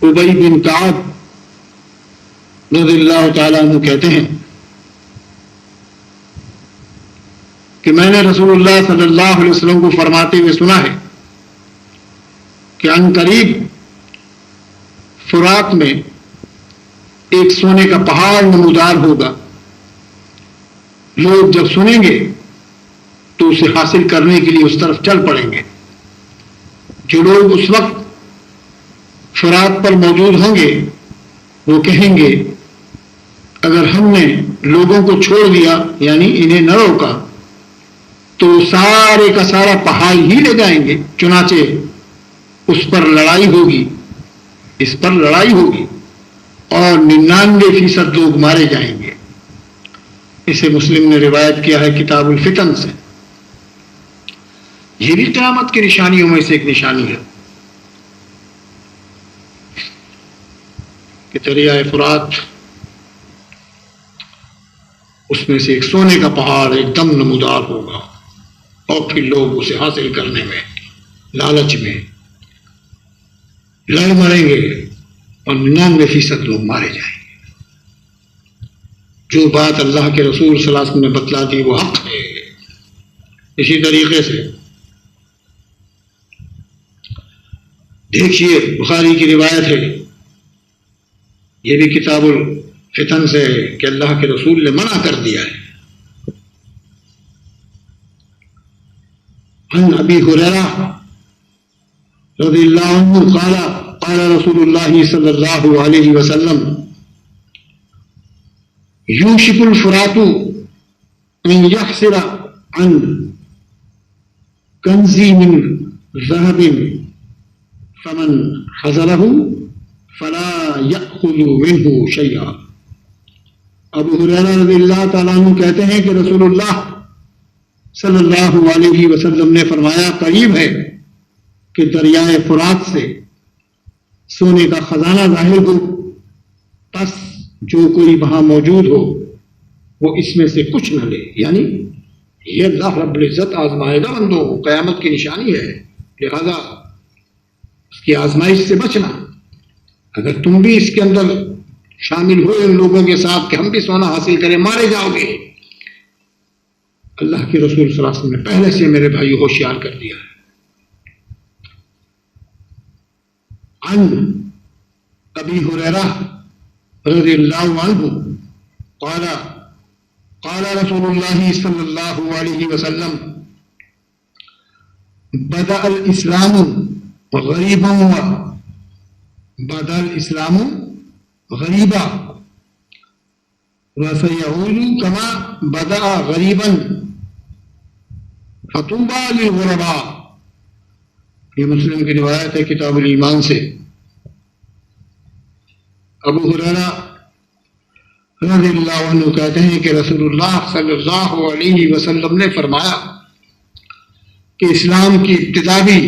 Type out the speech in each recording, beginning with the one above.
ابی بن کعب رضی اللہ تعالیٰ عنہ کہتے ہیں کہ میں نے رسول اللہ صلی اللہ علیہ وسلم کو فرماتے ہوئے سنا ہے کہ ان قریب فرات میں ایک سونے کا پہاڑ نمودار ہوگا. لوگ جب سنیں گے تو اسے حاصل کرنے کے لیے اس طرف چل پڑیں گے. جو لوگ اس وقت فرات پر موجود ہوں گے وہ کہیں گے اگر ہم نے لوگوں کو چھوڑ دیا یعنی انہیں نہ روکا تو سارے کا سارا پہاڑ ہی لے جائیں گے. چنانچہ اس پر لڑائی ہوگی، اس پر لڑائی ہوگی اور 99% لوگ مارے جائیں گے. اسے مسلم نے روایت کیا ہے کتاب الفتن سے. یہ بھی قیامت کی نشانیوں میں سے ایک نشانی ہے کہ دریائے فرات اس میں سے ایک سونے کا پہاڑ ایک دم نمودار ہوگا اور پھر لوگ اسے حاصل کرنے میں لالچ میں لڑ مریں گے اور 99% لوگ مارے جائیں گے. جو بات اللہ کے رسول صلی اللہ علیہ وسلم نے بتلا دی وہ حق ہے. اسی طریقے سے دیکھیے بخاری کی روایت ہے، یہ بھی کتاب الفتن سے ہے کہ اللہ کے رسول نے منع کر دیا ہے. عن ابی ہریرہ رضی اللہ عنہ قال قال رسول اللہ صلی اللہ علیہ وسلم یوشک الفرات ان یحصر عن کنزی من ذهب فمن حضره فلا یأخذ منه شیئا. ابو ہریرہ رضی اللہ تعالیٰ عنہ کہتے ہیں کہ رسول اللہ صلی اللہ علیہ وسلم نے فرمایا قریب ہے کہ دریائے فرات سے سونے کا خزانہ ظاہر ہو، پس جو کوئی وہاں موجود ہو وہ اس میں سے کچھ نہ لے. یعنی یہ اللہ رب العزت آزمائے گا بندوں کو، قیامت کی نشانی ہے، لہذا اس کی آزمائش سے بچنا. اگر تم بھی اس کے اندر شامل ہوئے ان لوگوں کے ساتھ کہ ہم بھی سونا حاصل کریں، مارے جاؤ گے. اللہ کے رسول صلی اللہ علیہ وسلم نے پہلے سے میرے بھائی ہوشیار کر دیا ہے. عن ابی ہریرہ رضی اللہ عنہ قال قال رسول اللہ صلی اللہ علیہ وسلم بدأ الاسلام غریبا بدأ الاسلام غریبا وسيعود كما بدأ غریبا فطوبى للغرباء. یہ مسلم کی روایت ہے کتاب الایمان سے. ابو ہریرہ رضی اللہ عنہ کہتے ہیں کہ رسول اللہ صلی اللہ علیہ وسلم نے فرمایا کہ اسلام کی ابتدا بھی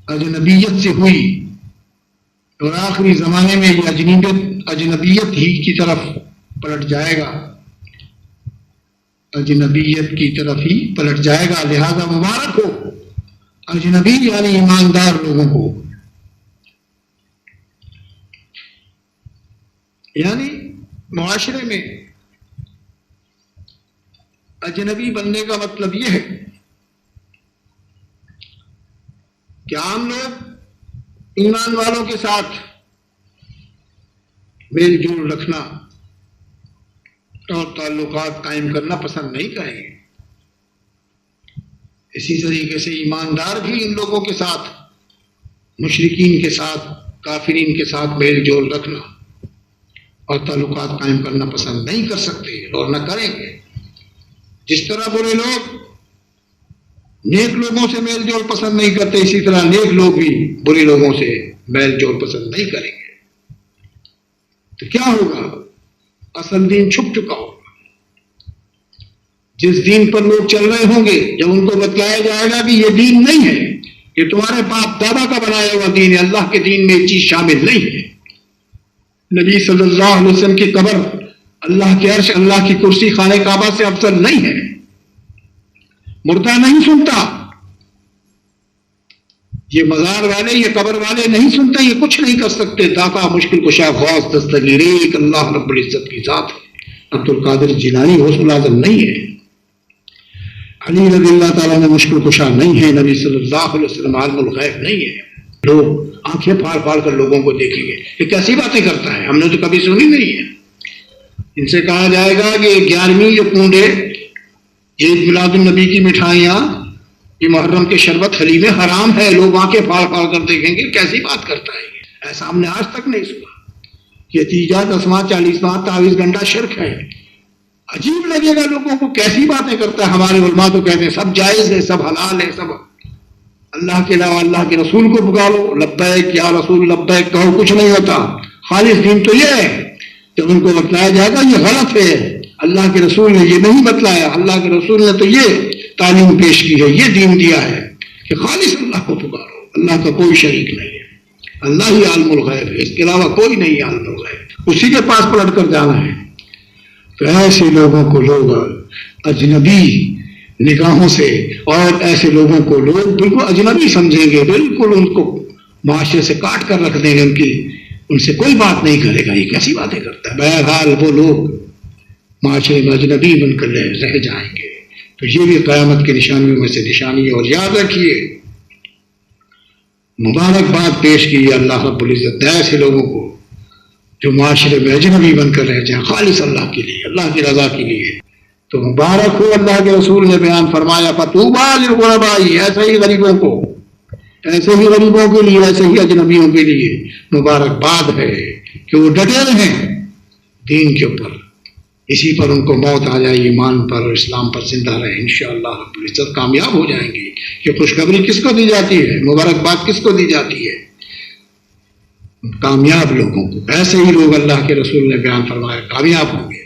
اجنبیت سے ہوئی اور آخری زمانے میں یہ اجنبیت ہی کی طرف پلٹ جائے گا، اجنبیت کی طرف ہی پلٹ جائے گا. لہذا مبارک ہو اجنبی یعنی ایماندار لوگوں کو. یعنی معاشرے میں اجنبی بننے کا مطلب یہ ہے کہ عام لوگ ایمان والوں کے ساتھ میل جول رکھنا اور تعلقات قائم کرنا پسند نہیں کریں گے. اسی طریقے سے ایماندار بھی ان لوگوں کے ساتھ، مشرکین کے ساتھ، کافرین کے ساتھ میل جول رکھنا اور تعلقات قائم کرنا پسند نہیں کر سکتے اور نہ کریں گے. جس طرح برے لوگ نیک لوگوں سے میل جول پسند نہیں کرتے، اسی طرح نیک لوگ بھی برے لوگوں سے میل جول پسند نہیں کریں گے. تو کیا ہوگا؟ اصل دین چھپ چکا ہوگا. جس دین پر لوگ چل رہے ہوں گے، جب ان کو بتلایا جائے گا کہ یہ دین نہیں ہے، یہ تمہارے باپ دادا کا بنایا ہوا دین ہے، اللہ کے دین میں یہ چیز شامل نہیں ہے. نبی صلی اللہ علیہ وسلم کی قبر اللہ کے عرش، اللہ کی کرسی خانہ کعبہ سے افضل نہیں ہے. مردہ نہیں سنتا، یہ مزار والے، یہ قبر والے نہیں سنتے، یہ کچھ نہیں کر سکتے. داتا مشکل کشا غوث دستگیر ایک اللہ رب العزت کی ذات ہے. عبد القادر جیلانی غوث الاعظم نہیں ہے، علی رضی اللہ تعالیٰ نے مشکل کشا نہیں ہے، نبی صلی اللہ علیہ وسلم عالم الغیب نہیں ہے. لوگ آنکھیں پھاڑ پھاڑ کر لوگوں کو دیکھیں گے یہ کیسی باتیں کرتا ہے، ہم نے تو کبھی سنی نہیں ہے. ان سے کہا جائے گا کہ 11ویں یہ کنڈے، عید میلاد النبی کی مٹھائیاں، یہ محرم کے شربت حلیمے حرام ہے، لوگ آنکھیں پھاڑ پھاڑ کر دیکھیں گے کیسی بات کرتا ہے. ایسا ہم نے آج تک نہیں سنا. یہ تیجا 10واں 40واں 23 گھنٹہ شرک ہے. عجیب لگے گا لوگوں کو کیسی باتیں کرتا ہے. ہمارے علماء تو کہتے ہیں سب جائز ہے، سب حلال ہے، سب اللہ کے علاوہ اللہ کے رسول کو پکارو، لبیک یا رسول لبیک کہو، کچھ نہیں ہوتا. خالص دین تو یہ ہے. جب ان کو بتلایا جائے گا یہ غلط ہے، اللہ کے رسول نے یہ نہیں بتلایا، اللہ کے رسول نے تو یہ تعلیم پیش کی ہے، یہ دین دیا ہے کہ خالص اللہ کو پکارو، اللہ کا کوئی شریک نہیں ہے، اللہ ہی عالم الغیب ہے، اس کے علاوہ کوئی نہیں عالم الغیب، اسی کے پاس پلٹ کر جانا ہے. تو ایسے لوگوں کو لوگ اجنبی نگاہوں سے اور ایسے لوگوں کو لوگ بالکل اجنبی سمجھیں گے، بالکل ان کو معاشرے سے کاٹ کر رکھ دیں گے، ان سے کوئی بات نہیں کرے گا. یہ کیسی باتیں کرتا ہے. بہرحال وہ لوگ معاشرے میں اجنبی بن کر رہ جائیں گے. تو یہ بھی قیامت کی نشانیوں میں سے نشانی ہے. اور یاد رکھیے مبارکباد پیش کی ہے اللہ رب العزت ایسے لوگوں کو جو معاشرے میں اجنبی بن کر رہ جائیں خالص اللہ کے لیے، اللہ کی رضا کے لیے. تو مبارک ہو. اللہ کے رسول نے بیان فرمایا فطوبیٰ للغرباء، ایسے ہی غریبوں کو، ایسے ہی غریبوں کے لیے، ایسے ہی اجنبیوں کے لیے مبارکباد ہے کہ وہ ڈٹے رہیں دین کے اوپر، اسی پر ان کو موت آ جائے، ایمان پر اور اسلام پر زندہ رہے، انشاءاللہ رب العزت کامیاب ہو جائیں گے. کہ خوشخبری کس کو دی جاتی ہے، مبارکباد کس کو دی جاتی ہے؟ کامیاب لوگوں کو. ایسے ہی لوگ اللہ کے رسول نے بیان فرمایا کامیاب ہوں گے.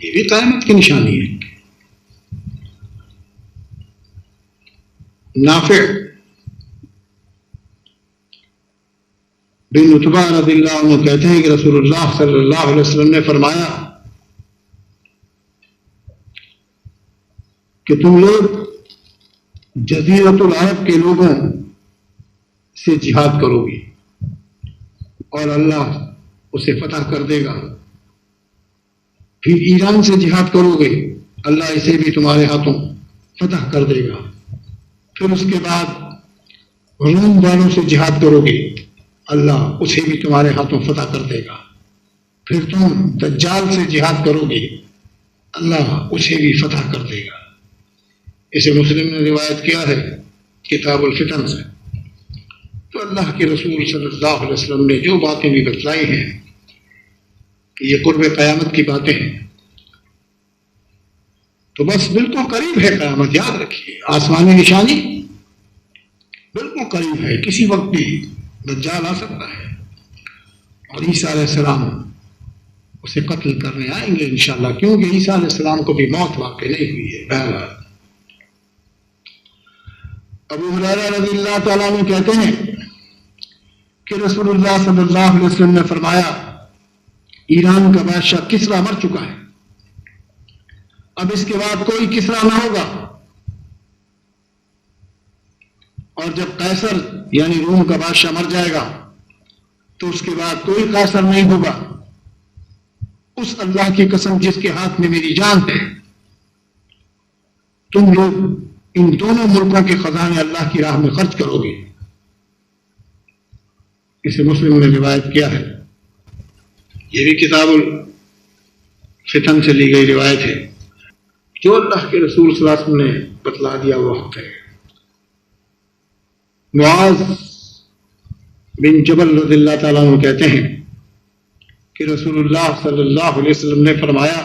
یہ بھی قیامت کی نشانی ہے. نافع بن عتبہ رضی اللہ عنہ کہتے ہیں کہ رسول اللہ صلی اللہ علیہ وسلم نے فرمایا کہ تم لوگ جزیرۃ العرب کے لوگوں سے جہاد کرو گے اور اللہ اسے فتح کر دے گا. پھر ایران سے جہاد کرو گے، اللہ اسے بھی تمہارے ہاتھوں فتح کر دے گا. پھر اس کے بعد روم والوں سے جہاد کرو گے، اللہ اسے بھی تمہارے ہاتھوں فتح کر دے گا. پھر تم دجال سے جہاد کرو گے، اللہ اسے بھی فتح کر دے گا. اسے مسلم نے روایت کیا ہے کتاب الفتن سے. تو اللہ کے رسول صلی اللہ علیہ وسلم نے جو باتیں بھی بتلائی ہیں کہ یہ قرب قیامت کی باتیں ہیں، تو بس بالکل قریب ہے قیامت. یاد رکھیے آسمانی نشانی بالکل قریب ہے. کسی وقت بھی دجال آ سکتا ہے اور عیسیٰ علیہ السلام اسے قتل کرنے آئیں گے انشاءاللہ، کیونکہ عیسیٰ علیہ السلام کو بھی موت واقع نہیں ہوئی ہے. بہرحال ابو ہریرہ رضی اللہ تعالیٰ عنہ کہتے ہیں کہ رسول اللہ صلی اللہ علیہ وسلم نے فرمایا ایران کا بادشاہ کسریٰ مر چکا ہے، اب اس کے بعد کوئی کسریٰ نہ ہوگا، اور جب قیصر یعنی روم کا بادشاہ مر جائے گا تو اس کے بعد کوئی قیصر نہیں ہوگا. اس اللہ کی قسم جس کے ہاتھ میں میری جان ہے، تم لوگ ان دونوں ملکوں کے خزانے اللہ کی راہ میں خرچ کرو گے. اسے مسلم نے روایت کیا ہے. یہ بھی کتاب الفتن سے لی گئی روایت ہے. جو اللہ کے رسول صلی اللہ علیہ وسلم نے بتلا دیا وہ حق ہے. معاذ بن جبل رضی اللہ تعالیٰ عنہ کہتے ہیں کہ رسول اللہ صلی اللہ علیہ وسلم نے فرمایا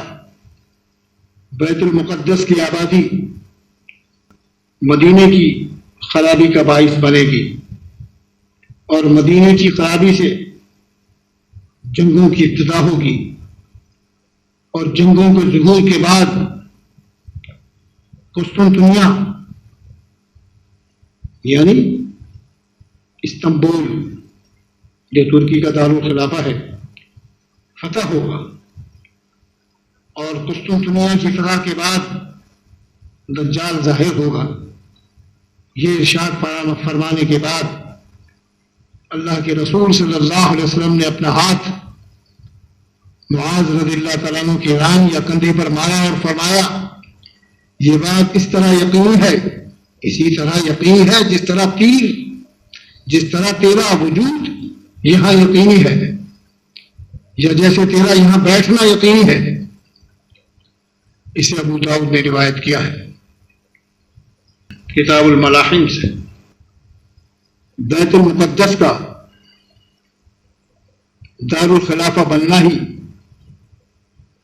بیت المقدس کی آبادی مدینے کی خرابی کا باعث بنے گی، اور مدینے کی خرابی سے جنگوں کی ابتدا ہوگی، اور جنگوں کے ظہور کے بعد قسطنطنیہ یعنی استنبول جو ترکی کا دارالخلافہ ہے فتح ہوگا، اور قسطنطنیہ کی فتح کے بعد دجال ظاہر ہوگا. یہ ارشاد فرمانے کے بعد اللہ کے رسول صلی اللہ علیہ وسلم نے اپنا ہاتھ معاذ رضی اللہ تعالیٰ عنہ کے ران یا کندھے پر مارا اور فرمایا یہ بات اس طرح یقین ہے، اسی طرح یقین ہے جس طرح تیر، جس طرح تیرا وجود یہاں یقینی ہے، یا جیسے تیرا یہاں بیٹھنا یقینی ہے۔ اسے ابو داؤد نے روایت کیا ہے کتاب الملاحم سے۔ بیت المقدس کا دار الخلافہ بننا ہی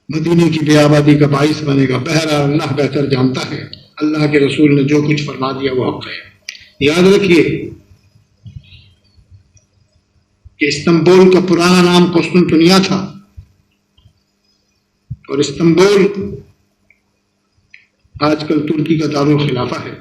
مدینے کی بے آبادی کا باعث بنے گا۔ بہرحال اللہ بہتر جانتا ہے، اللہ کے رسول نے جو کچھ فرما دیا وہ حق ہے۔ یاد رکھیے کہ استنبول کا پرانا نام قسطنطنیہ تھا، اور استنبول آج کل ترکی کا دار الخلافہ ہے۔